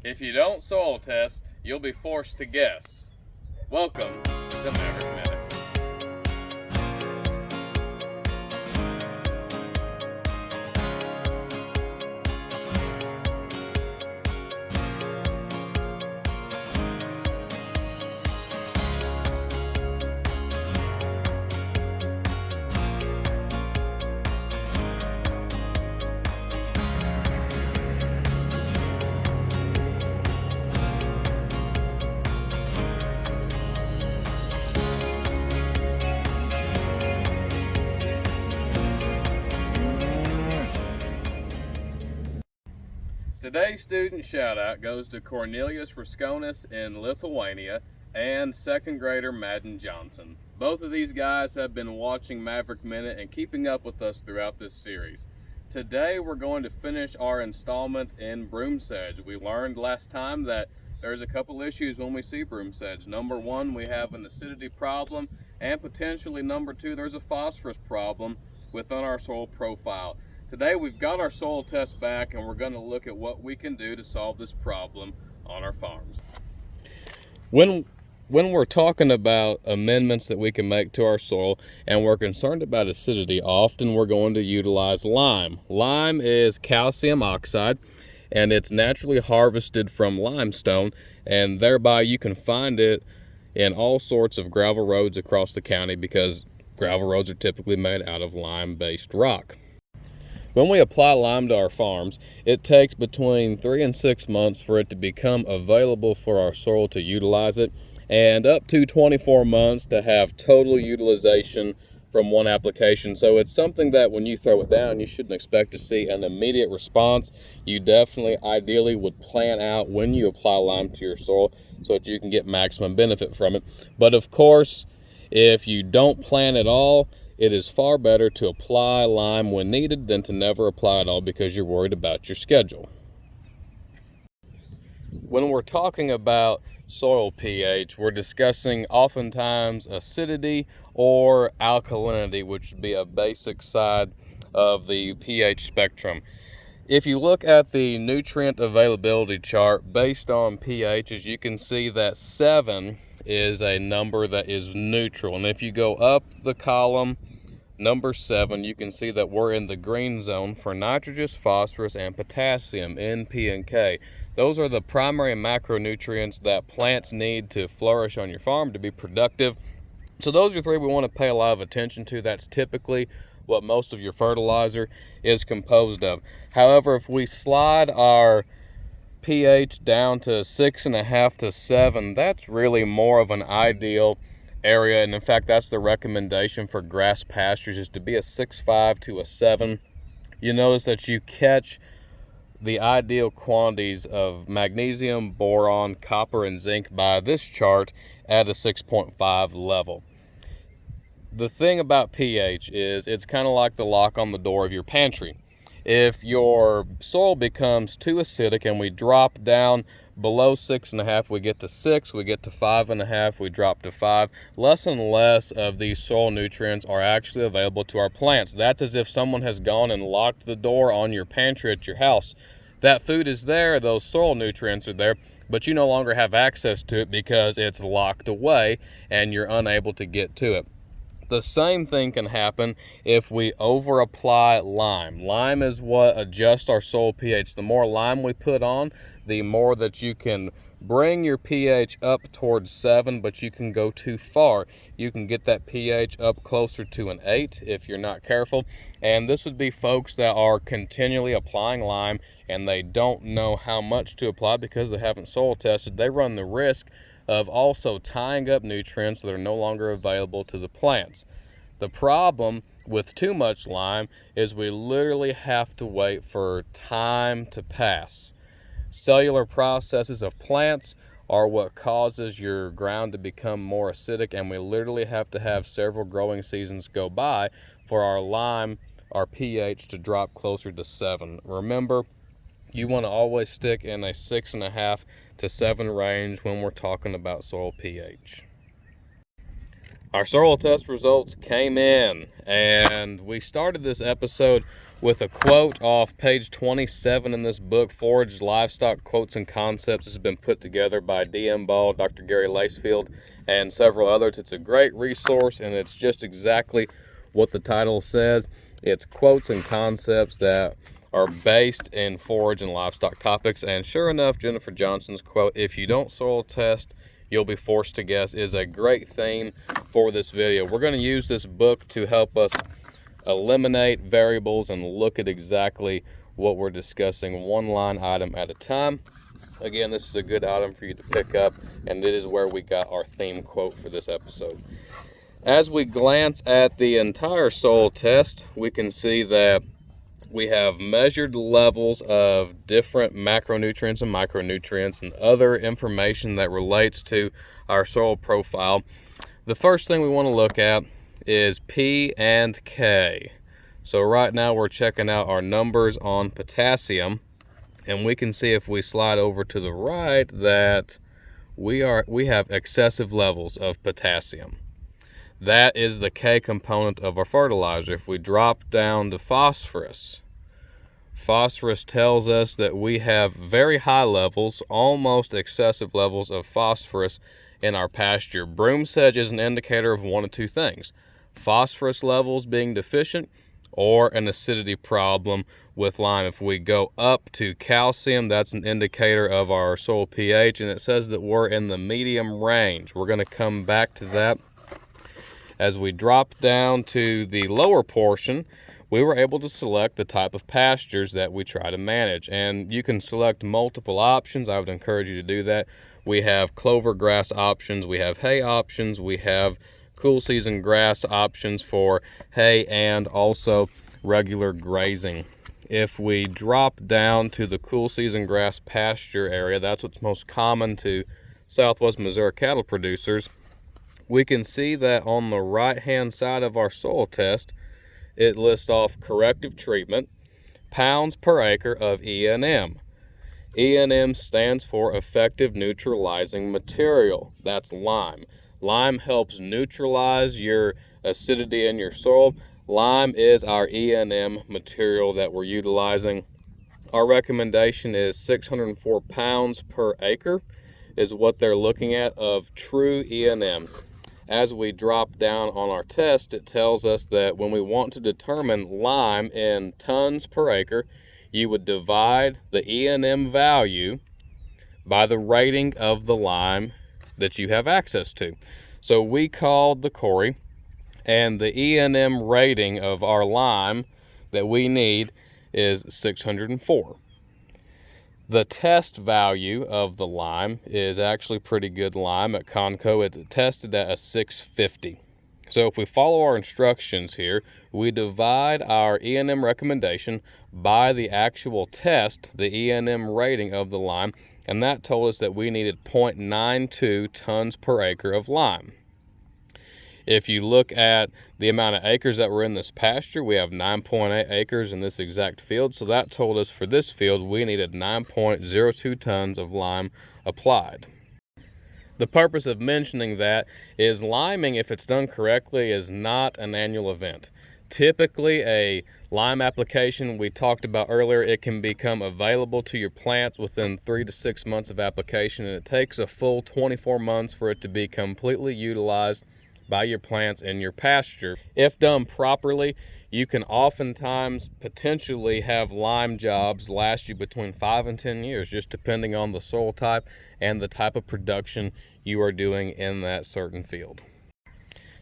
If you don't soil test, you'll be forced to guess. Welcome to Maverick-Minute. Today's student shout-out goes to Cornelius Raskonis in Lithuania and second grader Madden Johnson. Both of these guys have been watching Maverick-Minute and keeping up with us throughout this series. Today we're going to finish our installment in Broomsedge. We learned last time that there's a couple issues when we see Broomsedge. Number one, we have an acidity problem, and potentially number two, there's a phosphorus problem within our soil profile. Today we've got our soil test back and we're going to look at what we can do to solve this problem on our farms. When we're talking about amendments that we can make to our soil and we're concerned about acidity, often we're going to utilize lime. Lime is calcium oxide and it's naturally harvested from limestone, and thereby you can find it in all sorts of gravel roads across the county because gravel roads are typically made out of lime-based rock. When we apply lime to our farms, it takes between 3 and 6 months for it to become available for our soil to utilize it, and up to 24 months to have total utilization from one application. So it's something that when you throw it down, you shouldn't expect to see an immediate response. You definitely, ideally, would plan out when you apply lime to your soil so that you can get maximum benefit from it. But of course, if you don't plan at all, it is far better to apply lime when needed than to never apply at all because you're worried about your schedule. When we're talking about soil pH, we're discussing oftentimes acidity or alkalinity, which would be a basic side of the pH spectrum. If you look at the nutrient availability chart based on pH, as you can see that 7 is a number that is neutral. And if you go up the column, number 7, you can see that we're in the green zone for nitrogen, phosphorus, and potassium, N, P, and K. Those are the primary macronutrients that plants need to flourish on your farm to be productive. So those are three we want to pay a lot of attention to. That's typically what most of your fertilizer is composed of. However, if we slide our pH down to 6.5 to 7, that's really more of an ideal area, and in fact that's the recommendation for grass pastures, is to be a 6.5 to a 7. You notice that you catch the ideal quantities of magnesium, boron, copper, and zinc by this chart at a 6.5 level. The thing about pH is it's kind of like the lock on the door of your pantry. If your soil becomes too acidic and we drop down below 6.5, we get to 6, we get to 5.5, we drop to 5. Less and less of these soil nutrients are actually available to our plants. That's as if someone has gone and locked the door on your pantry at your house. That food is there, those soil nutrients are there, but you no longer have access to it because it's locked away and you're unable to get to it. The same thing can happen if we over apply lime. Lime is what adjusts our soil pH. The more lime we put on, the more that you can bring your pH up towards 7, but you can go too far. You can get that pH up closer to an 8 if you're not careful. And this would be folks that are continually applying lime and they don't know how much to apply because they haven't soil tested. They run the risk of also tying up nutrients that are no longer available to the plants. The problem with too much lime is we literally have to wait for time to pass. Cellular processes of plants are what causes your ground to become more acidic, and we literally have to have several growing seasons go by for our lime, our pH, to drop closer to 7. Remember, you want to always stick in a 6.5 to 7 range when we're talking about soil pH. Our soil test results came in, and we started this episode with a quote off page 27 in this book, Foraged Livestock Quotes and Concepts. This has been put together by D.M. Ball, Dr. Gary Lacefield, and several others. It's a great resource, and it's just exactly what the title says. It's quotes and concepts that are based in forage and livestock topics. And sure enough, Jennifer Johnson's quote, "If you don't soil test, you'll be forced to guess," is a great theme for this video. We're going to use this book to help us eliminate variables and look at exactly what we're discussing, one line item at a time. Again, this is a good item for you to pick up, and it is where we got our theme quote for this episode. As we glance at the entire soil test, we can see that we have measured levels of different macronutrients and micronutrients and other information that relates to our soil profile. The first thing we want to look at is P and K. So right now we're checking out our numbers on potassium, and we can see if we slide over to the right that we have excessive levels of potassium. That is the K component of our fertilizer. If we drop down to phosphorus, phosphorus tells us that we have very high levels, almost excessive levels of phosphorus in our pasture. Broomsedge is an indicator of one of two things: phosphorus levels being deficient or an acidity problem with lime. If we go up to calcium, that's an indicator of our soil pH, and it says that we're in the medium range. We're going to come back to that. As we drop down to the lower portion, we were able to select the type of pastures that we try to manage, and you can select multiple options. I would encourage you to do that. We have clover grass options, we have hay options, we have cool season grass options for hay, and also regular grazing. If we drop down to the cool season grass pasture area, that's what's most common to Southwest Missouri cattle producers. We can see that on the right hand side of our soil test, it lists off corrective treatment, pounds per acre of E&M. E&M stands for effective neutralizing material. That's lime. Lime helps neutralize your acidity in your soil. Lime is our E&M material that we're utilizing. Our recommendation is 604 pounds per acre is what they're looking at of true E&M. As we drop down on our test, it tells us that when we want to determine lime in tons per acre, you would divide the E&M value by the rating of the lime that you have access to. So we called the quarry, and the E&M rating of our lime that we need is 604. The test value of the lime is actually pretty good lime. At Conco, it's tested at a 650. So if we follow our instructions here, we divide our E&M recommendation by the actual test, the E&M rating of the lime, and that told us that we needed 0.92 tons per acre of lime. If you look at the amount of acres that were in this pasture, we have 9.8 acres in this exact field, so that told us for this field we needed 9.02 tons of lime applied. The purpose of mentioning that is liming, if it's done correctly, is not an annual event. Typically, a lime application we talked about earlier, it can become available to your plants within 3 to 6 months of application, and it takes a full 24 months for it to be completely utilized by your plants in your pasture. If done properly, you can oftentimes potentially have lime jobs last you between 5 and 10 years, just depending on the soil type and the type of production you are doing in that certain field.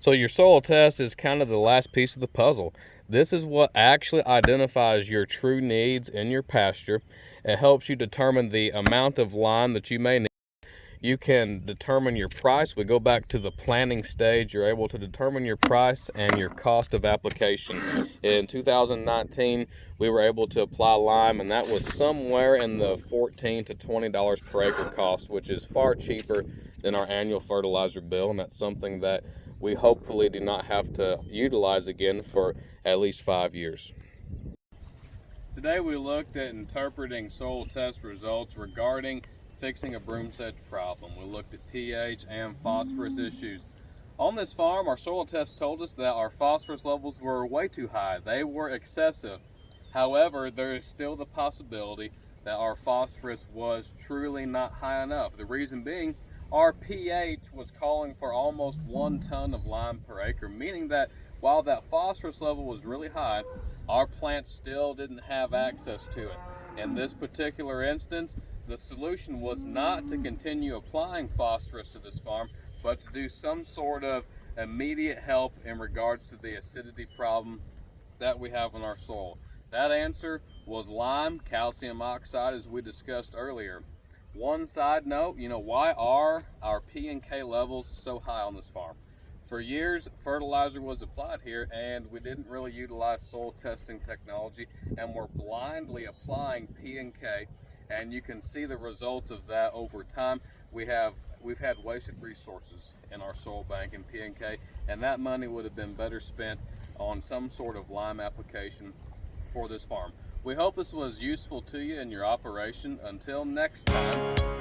So your soil test is kind of the last piece of the puzzle. This is what actually identifies your true needs in your pasture. It helps you determine the amount of lime that you may need. You can determine your price. We go back to the planning stage. You're able to determine your price and your cost of application. In 2019, we were able to apply lime, and that was somewhere in the $14 to $20 per acre cost, which is far cheaper than our annual fertilizer bill, and that's something that we hopefully do not have to utilize again for at least 5 years. Today we looked at interpreting soil test results regarding fixing a broomsedge problem. We looked at pH and phosphorus issues. On this farm, our soil test told us that our phosphorus levels were way too high. They were excessive. However, there is still the possibility that our phosphorus was truly not high enough. The reason being, our pH was calling for almost 1 ton of lime per acre, meaning that while that phosphorus level was really high, our plants still didn't have access to it. In this particular instance, the solution was not to continue applying phosphorus to this farm, but to do some sort of immediate help in regards to the acidity problem that we have in our soil. That answer was lime, calcium oxide, as we discussed earlier. One side note, why are our P and K levels so high on this farm? For years, fertilizer was applied here and we didn't really utilize soil testing technology, and we're blindly applying P and K, and you can see the results of that over time. We've had wasted resources in our soil bank in P and K, and that money would have been better spent on some sort of lime application for this farm. We hope this was useful to you in your operation. Until next time.